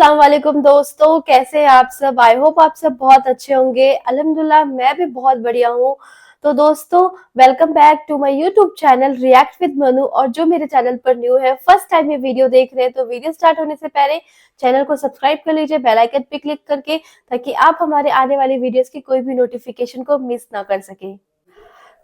अस्सलाम वालेकुम दोस्तों, कैसे हैं आप सब। आई होप आप सब बहुत अच्छे होंगे। अल्हम्दुलिल्लाह मैं भी बहुत बढ़िया हूँ। तो दोस्तों, welcome back to my YouTube channel react with Manu. और जो मेरे चैनल पर न्यू है, फर्स्ट टाइम ये वीडियो देख रहे हैं, तो वीडियो स्टार्ट होने से पहले चैनल को सब्सक्राइब कर लीजिए बेल आइकन पे क्लिक करके, ताकि आप हमारे आने वाली वीडियोस की कोई भी नोटिफिकेशन को मिस ना कर सके।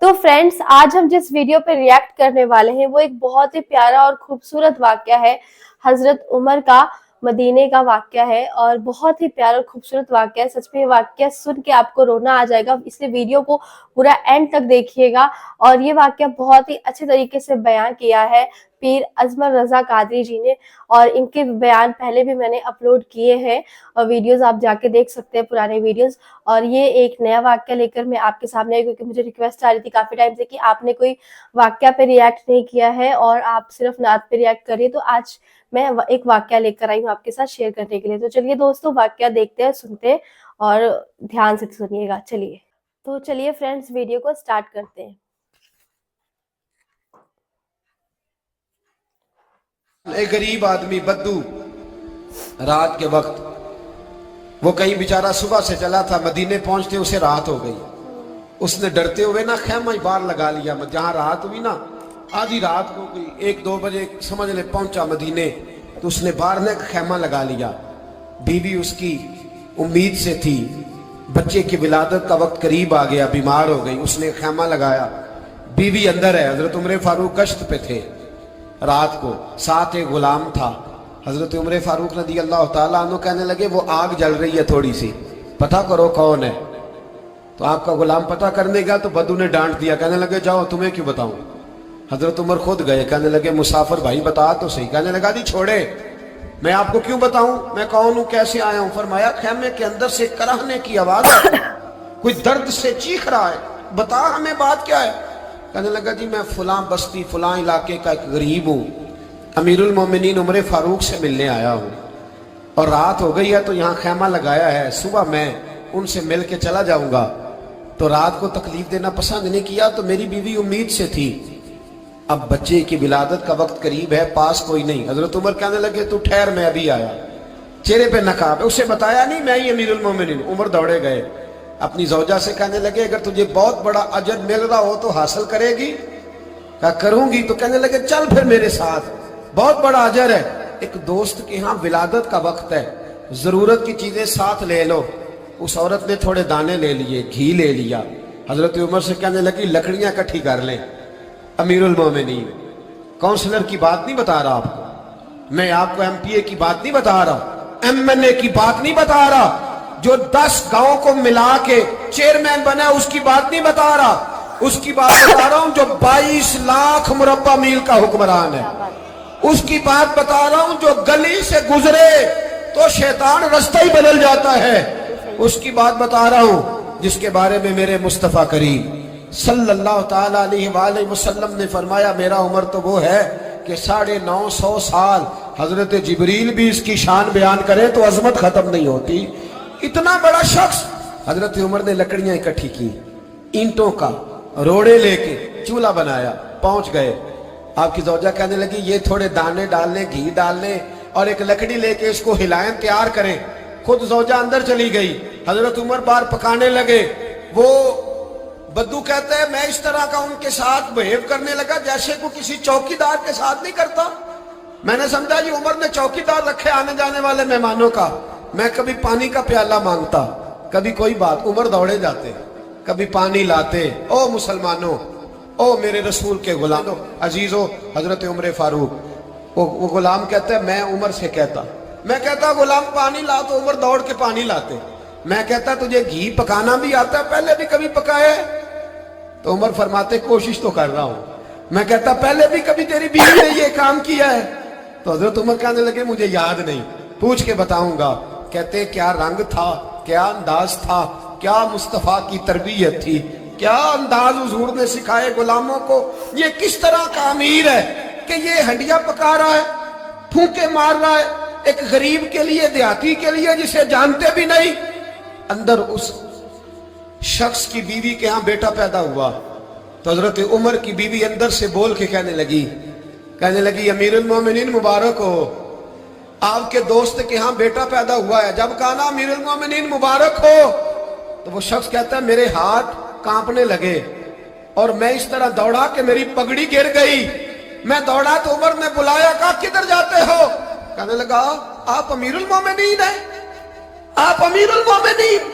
तो फ्रेंड्स, आज हम जिस वीडियो पे रिएक्ट करने वाले हैं वो एक बहुत ही प्यारा और खूबसूरत वाकया है। हजरत उमर का मदीने का वाकया है और बहुत ही प्यारा और खूबसूरत वाकया है। सच में ये वाकया सुन के आपको रोना आ जाएगा, इसलिए वीडियो को पूरा एंड तक देखिएगा। और ये वाकया बहुत ही अच्छे तरीके से बयां किया है पीर अजमल रजा कादरी जी ने, और इनके बयान पहले भी मैंने अपलोड किए हैं और वीडियोस आप जाके देख सकते हैं, पुराने वीडियोस। और ये एक नया वाकया लेकर मैं आपके सामने आई, क्योंकि मुझे रिक्वेस्ट आ रही थी काफी टाइम से कि आपने कोई वाकया पे रिएक्ट नहीं किया है और आप सिर्फ नात पे रिएक्ट करिए। तो आज मैं एक वाकया लेकर आई हूँ आपके साथ शेयर करने के लिए। तो चलिए दोस्तों, वाकया देखते हैं, सुनते हैं और ध्यान से सुनिएगा। चलिए फ्रेंड्स, वीडियो को स्टार्ट करते हैं। एक गरीब आदमी बद्दू रात के वक्त वो कहीं बेचारा सुबह से चला था, मदीने पहुंचते उसे रात हो गई। उसने डरते हुए ना खैमा ही बाहर लगा लिया। जहां रात हुई ना, आधी रात को कोई 1-2 बजे समझ ले पहुंचा मदीने, तो उसने बाहर ने खैमा लगा लिया। बीवी उसकी उम्मीद से थी, बच्चे की विलादत का वक्त करीब आ गया, बीमार हो गई, उसने खैमा लगाया। बीवी अंदर है, हजरत उमर फारूक गश्त पे थे रात को, साथ एक गुलाम था। हजरत उमर फारूक रज़ी अल्लाह ताला अन्हु कहने लगे वो आग जल रही है थोड़ी सी, पता करो कौन है। तो आपका गुलाम पता करने गया तो बद्दू ने डांट दिया, कहने लगे जाओ, तुम्हें क्यों बताऊं। हजरत उमर खुद गए, कहने लगे मुसाफिर भाई बता तो सही। कहने लगा जी छोड़े, मैं आपको क्यों बताऊं, मैं कौन हूं, कैसे आया हूं। फरमाया खैमे के अंदर से कराहने की आवाज है, कोई दर्द से चीख रहा है, बता हमें बात क्या है। कहने लगा जी मैं फुला बस्ती फुला इलाके का एक गरीब हूँ, अमीरुल मोमिनीन उमर फारूक से मिलने आया हूँ, और रात हो गई है तो यहाँ खैमा लगाया है, सुबह मैं उनसे मिल के चला जाऊंगा। तो रात को तकलीफ देना पसंद नहीं किया, तो मेरी बीवी उम्मीद से थी, अब बच्चे की विलादत का वक्त करीब है, पास कोई नहीं। हजरत उमर कहने लगे तू ठहर, मैं अभी आया। चेहरे पे नकाब है, उसे बताया नहीं मैं ही अमीरुल मोमिनीन। उमर दौड़े गए, अपनी जौजा से कहने लगे अगर तुझे बहुत बड़ा अजर मिल रहा हो तो हासिल करेगी। कहा करूंगी। तो कहने लगे चल फिर मेरे साथ, बहुत बड़ा अजर है। एक दोस्त के यहाँ विलादत का वक्त है, जरूरत की चीजें साथ ले लो। उस औरत ने थोड़े दाने ले लिए, घी ले लिया। हजरत उमर से कहने लगी लकड़ियां इकट्ठी कर लें। अमीरुल मोमिनीन, काउंसलर की बात नहीं बता रहा आपको, मैं आपको MPA की बात नहीं बता रहा, MNA की बात नहीं बता रहा, जो 10 गांव को मिला के चेयरमैन बना उसकी बात नहीं बता रहा, उसकी बात बता रहा हूं जो 22 लाख मुरब्बा मील का हुक्मरान है। उसकी बात बता रहा हूं जो गली से गुजरे तो शैतान रास्ता ही बदल जाता है। उसकी बात बता रहा हूं जिसके बारे में मेरे मुस्तफा करीम सल्लल्लाहु ताला अलैहि वसल्लम ने फरमाया मेरा उम्र तो वो है कि 950 साल हजरत जिब्रील भी इसकी शान बयान करे तो अजमत खत्म नहीं होती। इतना बड़ा शख्स। हजरत उमर ने लकड़ियां इकट्ठी की, ईंटों का रोड़े लेके चूल्हा बनाया, पहुंच गए। आपकी जौजा कहने लगी ये थोड़े दाने डालने, घी डालने और एक लकड़ी लेके इसको हिलाएं, तैयार करें। खुद जौजा अंदर चली गई, हजरत उमर बाहर पकाने लगे। वो बद्दू कहते हैं मैं इस तरह का उनके साथ बिहेव करने लगा जैसे को किसी चौकीदार के साथ नहीं करता। मैंने समझा जी उमर ने चौकीदार रखे आने जाने वाले मेहमानों का। मैं कभी पानी का प्याला मांगता, कभी कोई बात, उमर दौड़े जाते, कभी पानी लाते। ओ मुसलमानों, ओ मेरे रसूल के गुलामों, अजीजों, हजरत उमर फारूक। वो गुलाम कहते हैं मैं उमर से कहता, मैं कहता गुलाम पानी ला, तो उमर दौड़ के पानी लाते। मैं कहता तुझे घी पकाना भी आता है, पहले भी कभी पकाया है? तो उमर फरमाते कोशिश तो कर रहा हूं। मैं कहता पहले भी कभी तेरी बीवी ने ये काम किया है? तो हजरत उमर कहने लगे मुझे याद नहीं, पूछ के बताऊंगा। कहते क्या रंग था, क्या अंदाज था, क्या मुस्तफा की तरबियत थी, क्या अंदाज हुजूर ने सिखाए गुलामों को। ये किस तरह का अमीर है कि ये हंडिया पका रहा है, फूंके मार रहा है एक गरीब के लिए, देहाती के लिए जिसे जानते भी नहीं। अंदर उस शख्स की बीवी के यहां बेटा पैदा हुआ तो हजरत उमर की बीवी अंदर से बोल के कहने लगी अमीरुल मोमिनीन मुबारक हो, आपके दोस्त के यहाँ बेटा पैदा हुआ है। जब कहा ना अमीरुल मोमिनीन मुबारक हो, तो वो शख्स कहता है मेरे हाथ कांपने लगे और मैं इस तरह दौड़ा कि मेरी पगड़ी गिर गई। मैं दौड़ा तो उमर ने बुलाया, कहा किधर जाते हो? कहने लगा आप अमीरुल मोमिनीन हैं, आप अमीरुल मोमिनीन,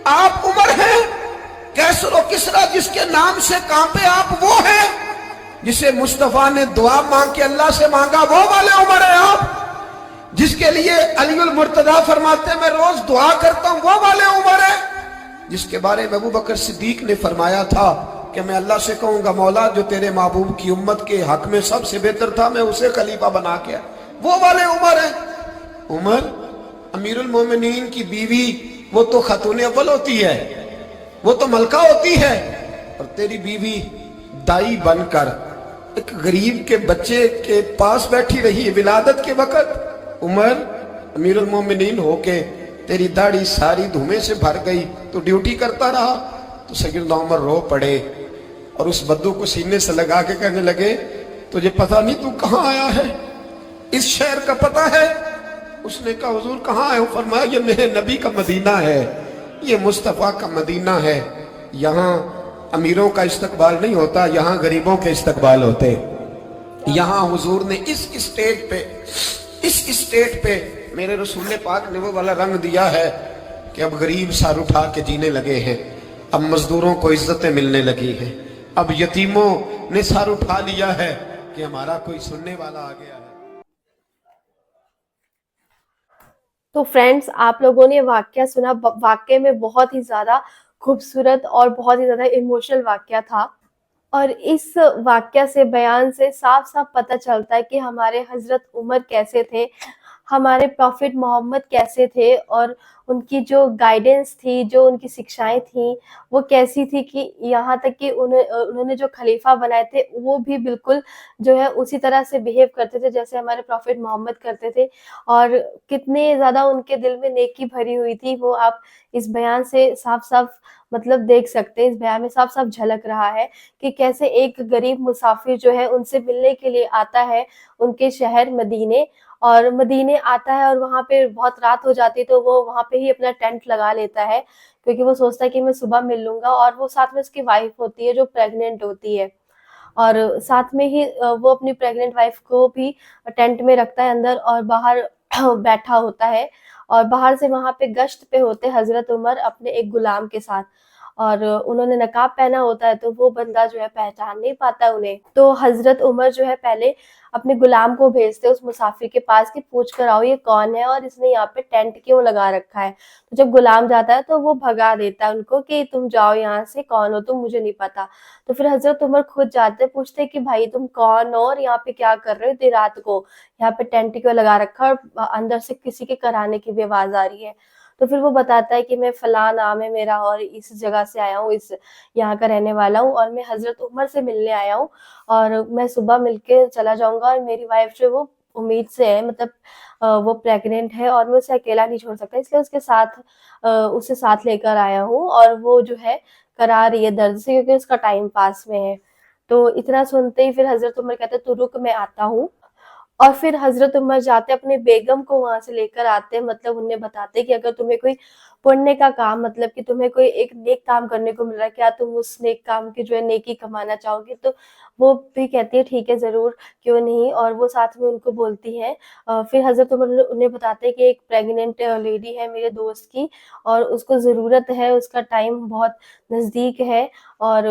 आप उमर हैं। कैसर और किसरा जिसके नाम से कांपे आप वो हैं, जिसे मुस्तफा ने दुआ मांग के अल्लाह से मांगा वो वाले उमर है आप, जिसके लिए अलीउल मुर्तजा फरमाते हैं मैं रोज दुआ करता हूं वो वाले उमर है, जिसके बारे में अबू बकर सिद्दीक ने फरमाया था कि मैं अल्लाह से कहूंगा मौला जो तेरे महबूब की उम्मत के हक में सबसे बेहतर था मैं उसे खलीफा बना के, वो वाले उमर है। उमर अमीरुल मोमिनीन की बीवी, वो तो खातून अव्वल होती है, वो तो मलका होती है, और तेरी बीवी दाई बनकर एक गरीब के बच्चे के पास बैठी रही है विलादत के वक्त। उमर अमीरुल मोमिनीन होके तेरी दाढ़ी सारी धुएं से भर गई, तो ड्यूटी करता रहा। तो सैयदना उमर रो पड़े और उस बद्दू को सीने से लगा के कहने लगे तुझे पता नहीं तू कहाँ आया है, इस शहर का पता है? उसने कहा हुजूर कहाँ है? फरमाया ये मेरे नबी का मदीना है, ये मुस्तफा का मदीना है, यहाँ अमीरों का इस्तकबाल नहीं होता, यहाँ गरीबों के इस्तकबाल होते। यहाँ हुजूर ने इस स्टेट पे मेरे रसूल पाक ने वो वाला रंग दिया है कि अब गरीब सर उठा के जीने लगे हैं, अब मजदूरों को इज्जतें मिलने लगी हैं, अब यतीमों ने सर उठा लिया है कि हमारा कोई सुनने वाला आ गया है। तो फ्रेंड्स, आप लोगों ने वाकया सुना, वाकये में बहुत ही ज़्यादा खूबसूरत और बहुत ही ज़्यादा इमोशनल वाकया था। और इस वाकया से, बयान से साफ साफ पता चलता है कि हमारे हज़रत उमर कैसे थे, हमारे प्रॉफिट मोहम्मद कैसे थे, और उनकी जो गाइडेंस थी, जो उनकी शिक्षाएं थी, वो कैसी थी कि यहाँ तक कि उन्होंने जो खलीफा बनाए थे वो भी बिल्कुल जो है उसी तरह से बिहेव करते थे जैसे हमारे प्रॉफिट मोहम्मद करते थे। और कितने ज़्यादा उनके दिल में नेकी भरी हुई थी, वो आप इस बयान से साफ साफ मतलब देख सकते हैं। इस बयान में साफ साफ झलक रहा है कि कैसे एक गरीब मुसाफिर जो है उनसे मिलने के लिए आता है उनके शहर मदीने, और मदीने आता है और वहाँ पे बहुत रात हो जाती है तो वो वहाँ पे ही अपना टेंट लगा लेता है, क्योंकि वो सोचता है कि मैं सुबह मिल लूंगा। और वो साथ में उसकी वाइफ होती है जो प्रेग्नेंट होती है, और साथ में ही वो अपनी प्रेग्नेंट वाइफ को भी टेंट में रखता है अंदर, और बाहर बैठा होता है। और बाहर से वहाँ पे गश्त पे होते हजरत उमर अपने एक गुलाम के साथ, और उन्होंने नकाब पहना होता है तो वो बंदा जो है पहचान नहीं पाता उन्हें। तो हजरत उमर जो है पहले अपने गुलाम को भेजते उस मुसाफिर के पास कि पूछ कर आओ ये कौन है और इसने यहाँ पे टेंट क्यों लगा रखा है। तो जब गुलाम जाता है तो वो भगा देता है उनको कि तुम जाओ यहाँ से, कौन हो तुम, मुझे नहीं पता। तो फिर हजरत उमर खुद जाते, पूछते कि भाई तुम कौन हो और यहाँ पे क्या कर रहे हो इतनी रात को, यहाँ पे टेंट क्यों लगा रखा है, और अंदर से किसी के कराने की भी आवाज आ रही है। तो फिर वो बताता है कि मैं फला नाम है मेरा और इस जगह से आया हूँ, इस यहाँ का रहने वाला हूँ, और मैं हजरत उमर से मिलने आया हूँ, और मैं सुबह मिलके चला जाऊंगा, और मेरी वाइफ जो वो उम्मीद से है, मतलब वो प्रेग्नेंट है और मैं उसे अकेला नहीं छोड़ सकता, इसलिए उसके साथ उसे साथ लेकर आया हूँ, और वो जो है करा रही है दर्द से क्योंकि उसका टाइम पास में है। तो इतना सुनते ही फिर हजरत उमर कहते तू रुक मैं आता हूँ। और फिर हजरत उमर जाते अपने बेगम को वहां से लेकर आते, मतलब उन्हें बताते कि अगर तुम्हें कोई पुण्य का काम, मतलब कि तुम्हें कोई एक नेक काम करने को मिल रहा है, क्या तुम उस नेक काम की जो है नेकी कमाना चाहोगी? तो वो भी कहती है ठीक है जरूर, क्यों नहीं। और वो साथ में उनको बोलती है। फिर हजरत उमर उन्हें बताते हैं कि एक प्रेग्नेंट लेडी है मेरे दोस्त की और उसको ज़रूरत है, उसका टाइम बहुत नज़दीक है और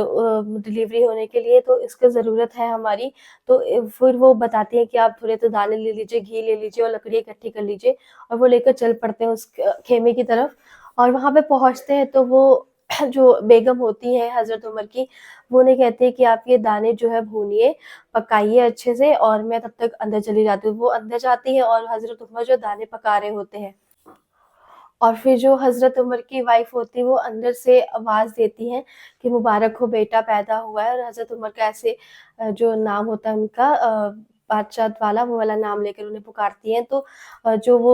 डिलीवरी होने के लिए, तो इसको ज़रूरत है हमारी। तो फिर वो बताती है कि आप थोड़े तो दाने ले लीजिए, घी ले लीजिए और लकड़ी इकट्ठी कर लीजिए, और वो लेकर चल पड़ते हैं उस खेमे की तरफ। और वहां पे पहुंचते हैं तो वो जो बेगम होती है हजरत उमर की, वो उन्हें कहती है कि आप ये दाने जो है भूनिए, पकाइए अच्छे से, और मैं तब तक अंदर चली जाती हूँ। वो अंदर जाती है और हजरत उमर जो दाने पका रहे होते हैं, और फिर जो हजरत उमर की वाइफ होती है वो अंदर से आवाज देती है कि मुबारक हो बेटा पैदा हुआ है। और हजरत उमर का ऐसे जो नाम होता है उनका बादशाह वाला वो वाला नाम लेकर उन्हें पुकारती हैं। तो जो वो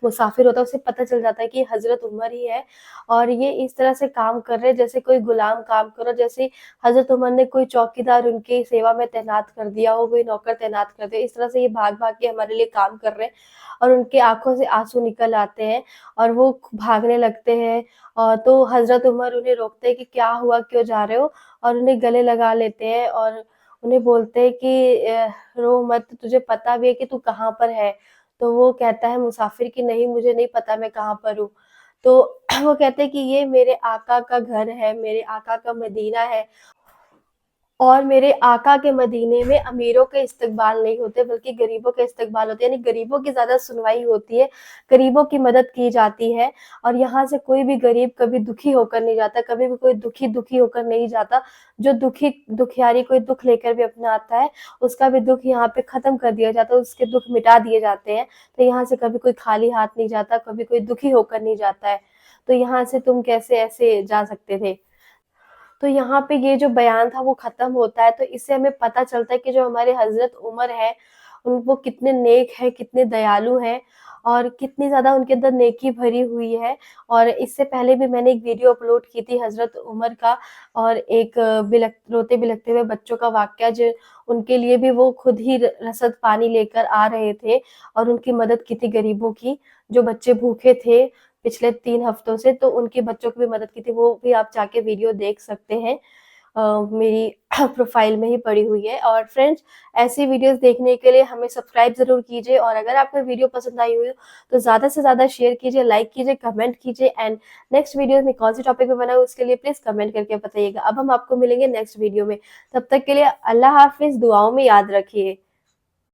मुसाफिर होता है उसे पता चल जाता है कि हज़रत उमर ही है और ये इस तरह से काम कर रहे हैं जैसे कोई गुलाम काम कर रहा हो, जैसे हज़रत उमर ने कोई चौकीदार उनकी सेवा में तैनात कर दिया हो, कोई नौकर तैनात कर दिया। इस तरह से ये भाग-भाग के हमारे लिए काम कर रहे हैं और उनकी आँखों से आँसू निकल आते हैं और वो भागने लगते हैं। तो हज़रत उमर उन्हें रोकते हैं कि क्या हुआ, क्यों जा रहे हो? और उन्हें गले लगा लेते हैं और उन्हें बोलते हैं कि रो मत, तुझे पता भी है कि तू कहाँ पर है? तो वो कहता है मुसाफिर कि नहीं, मुझे नहीं पता मैं कहाँ पर हूँ। तो वो कहते हैं कि ये मेरे आका का घर है, मेरे आका का मदीना है और मेरे आका के मदीने में अमीरों के इस्तकबाल नहीं होते बल्कि गरीबों के इस्तकबाल होते हैं, यानी गरीबों की ज़्यादा सुनवाई होती है, गरीबों की मदद की जाती है और यहाँ से कोई भी गरीब कभी दुखी होकर नहीं जाता, कभी भी कोई दुखी होकर नहीं जाता। जो दुखियारी कोई दुःख लेकर भी अपना आता है, उसका भी दुःख यहाँ पे ख़त्म कर दिया जाता है, उसके दुःख मिटा दिए जाते हैं। तो यहाँ से कभी कोई खाली हाथ नहीं जाता, कभी कोई दुखी होकर नहीं जाता है। तो यहाँ से तुम कैसे ऐसे जा सकते थे? तो यहाँ पे ये जो बयान था वो ख़त्म होता है, तो इससे हमें पता चलता है कि जो हमारे हज़रत उमर हैं, वो कितने नेक हैं, कितने दयालु हैं और कितनी ज़्यादा उनके अंदर नेकी भरी हुई है। और इससे पहले भी मैंने एक वीडियो अपलोड की थी हज़रत उमर का और एक रोते-बिलखते हुए बच्चों का वाक़या, जो उनके लिए भी वो खुद ही रसद पानी लेकर आ रहे थे और उनकी मदद की थी गरीबों की, जो बच्चे भूखे थे पिछले 3 हफ्तों से, तो उनके बच्चों की भी मदद की थी, वो भी आप जाके वीडियो देख सकते हैं। मेरी प्रोफ़ाइल में ही पड़ी हुई है। और फ्रेंड्स, ऐसी वीडियोज़ देखने के लिए हमें सब्सक्राइब ज़रूर कीजिए और अगर आपको वीडियो पसंद आई हुई हो, तो ज़्यादा से ज़्यादा शेयर कीजिए, लाइक कीजिए, कमेंट कीजिए एंड नेक्स्ट वीडियोज़ में कौन-से टॉपिक पे बनाऊँ उसके लिए प्लीज़ कमेंट करके बताइएगा। अब हम आपको मिलेंगे नेक्स्ट वीडियो में। तब तक के लिए अल्लाह हाफ़िज़, दुआओं में याद रखिए।